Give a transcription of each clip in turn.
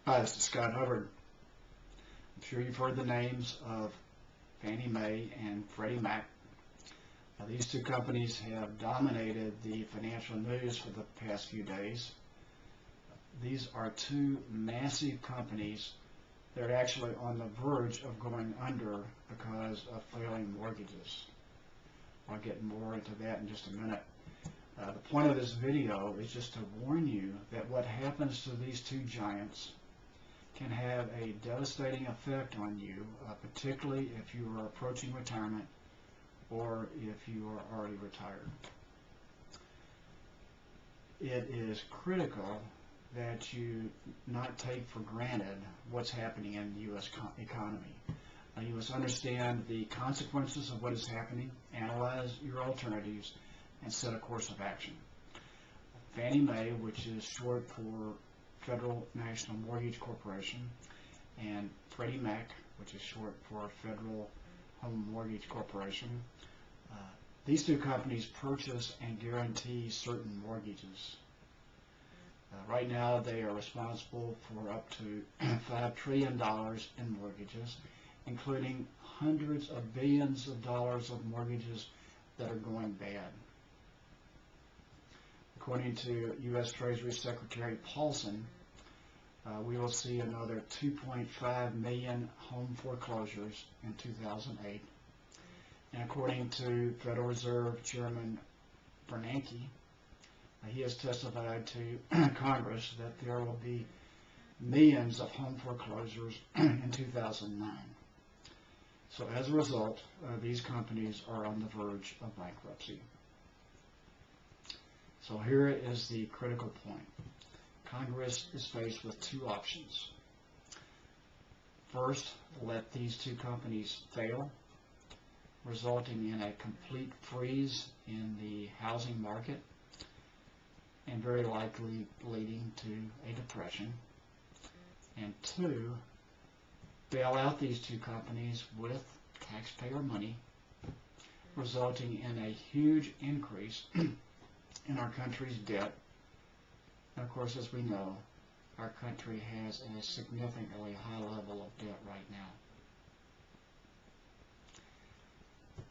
Hi, this is Scott Hubbard. I'm sure you've heard the names of Fannie Mae and Freddie Mac. Now, these two companies have dominated the financial news for the past few days. These are two massive companies that are actually on the verge of going under because of failing mortgages. I'll get more into that in just a minute. The point of this video is just to warn you that what happens to these two giants can have a devastating effect on you, particularly if you are approaching retirement or if you are already retired. It is critical that you not take for granted what's happening in the U.S. economy. You must understand the consequences of what is happening, analyze your alternatives, and set a course of action. Fannie Mae, which is short for Federal National Mortgage Corporation, and Freddie Mac, which is short for Federal Home Mortgage Corporation. These two companies purchase and guarantee certain mortgages. Right now, they are responsible for up to $5 trillion in mortgages, including hundreds of billions of dollars of mortgages that are going bad. According to U.S. Treasury Secretary Paulson, we will see another 2.5 million home foreclosures in 2008. And according to Federal Reserve Chairman Bernanke, he has testified to Congress that there will be millions of home foreclosures in 2009. So as a result, these companies are on the verge of bankruptcy. So here is the critical point. Congress is faced with two options. First, let these two companies fail, resulting in a complete freeze in the housing market and very likely leading to a depression. And two, bail out these two companies with taxpayer money, resulting in a huge increase in our country's debt. And of course, as we know, our country has a significantly high level of debt right now.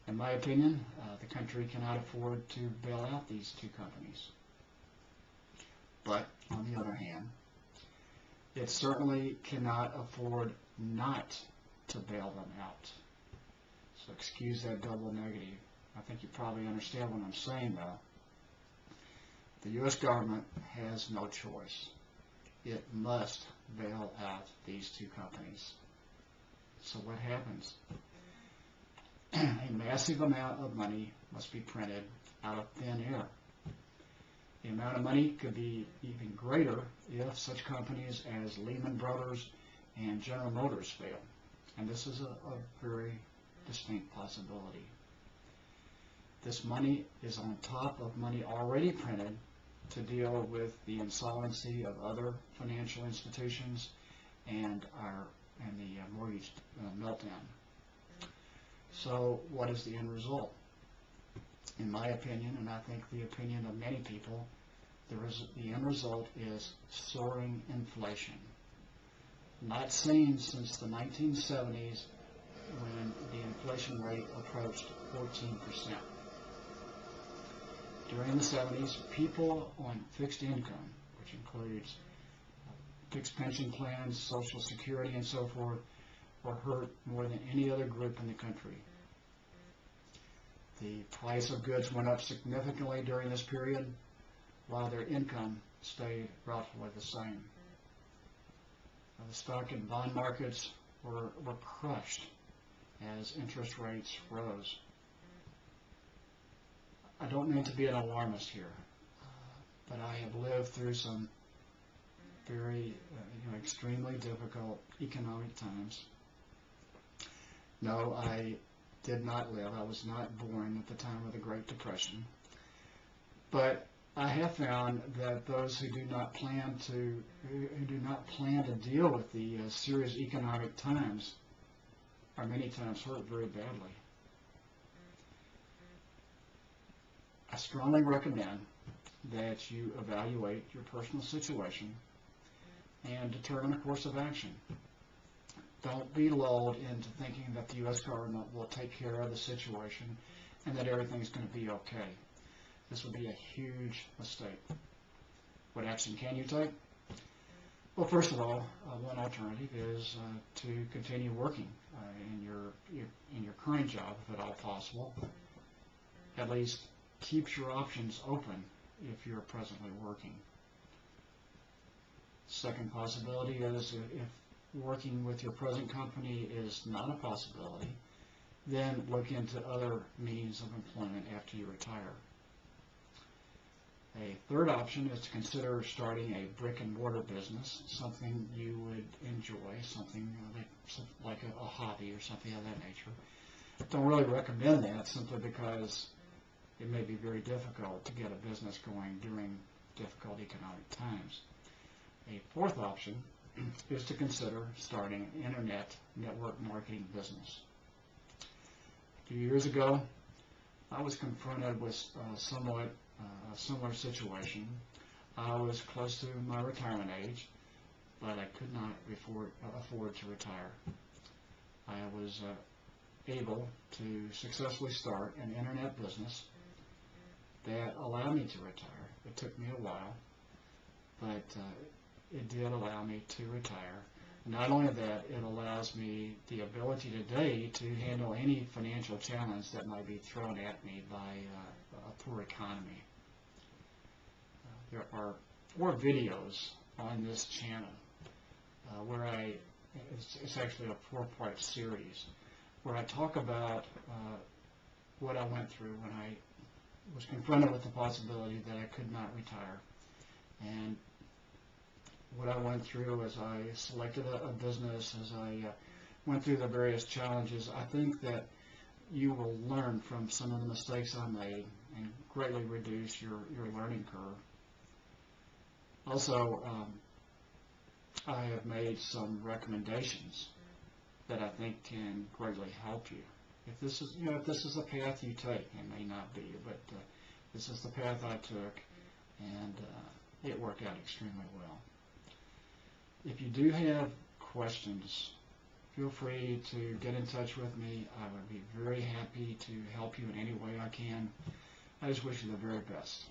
In my opinion, the country cannot afford to bail out these two companies. But on the other hand, it certainly cannot afford not to bail them out. So excuse that double negative. I think you probably understand what I'm saying, though. The U.S. government has no choice. It must bail out these two companies. So what happens? A massive amount of money must be printed out of thin air. The amount of money could be even greater if such companies as Lehman Brothers and General Motors fail. And this is a very distinct possibility. This money is on top of money already printed to deal with the insolvency of other financial institutions and the mortgage meltdown. So what is the end result? In my opinion, and I think the opinion of many people, the end result is soaring inflation. Not seen since the 1970s, when the inflation rate approached 14%. During the 70s, people on fixed income, which includes fixed pension plans, Social Security, and so forth, were hurt more than any other group in the country. The price of goods went up significantly during this period, while their income stayed roughly the same. The stock and bond markets were crushed as interest rates rose. I don't mean to be an alarmist here, but I have lived through some very, extremely difficult economic times. No, I did not live. I was not born at the time of the Great Depression. But I have found that those who do not plan to deal with the serious economic times are many times hurt very badly. I strongly recommend that you evaluate your personal situation and determine a course of action. Don't be lulled into thinking that the U.S. government will take care of the situation and that everything's going to be okay. This would be a huge mistake. What action can you take? Well, first of all, one alternative is to continue working in your current job, if at all possible. At least keep your options open if you're presently working. Second possibility is if working with your present company is not a possibility, then look into other means of employment after you retire. A third option is to consider starting a brick and mortar business, something you would enjoy, something like a hobby or something of that nature. Don't really recommend that simply because it may be very difficult to get a business going during difficult economic times. A fourth option is to consider starting an internet network marketing business. A few years ago, I was confronted with somewhat a similar situation. I was close to my retirement age, but I could not afford to retire. I was able to successfully start an internet business that allowed me to retire. It took me a while, but it did allow me to retire. Not only that, it allows me the ability today to handle any financial challenge that might be thrown at me by a poor economy. There are 4 videos on this channel where it's actually a 4-part series where I talk about what I went through when I was confronted with the possibility that I could not retire, and what I went through as I selected a business, as I went through the various challenges. I think that you will learn from some of the mistakes I made and greatly reduce your learning curve. Also, I have made some recommendations that I think can greatly help you. If this is the path you take, it may not be, but this is the path I took, and it worked out extremely well. If you do have questions, feel free to get in touch with me. I would be very happy to help you in any way I can. I just wish you the very best.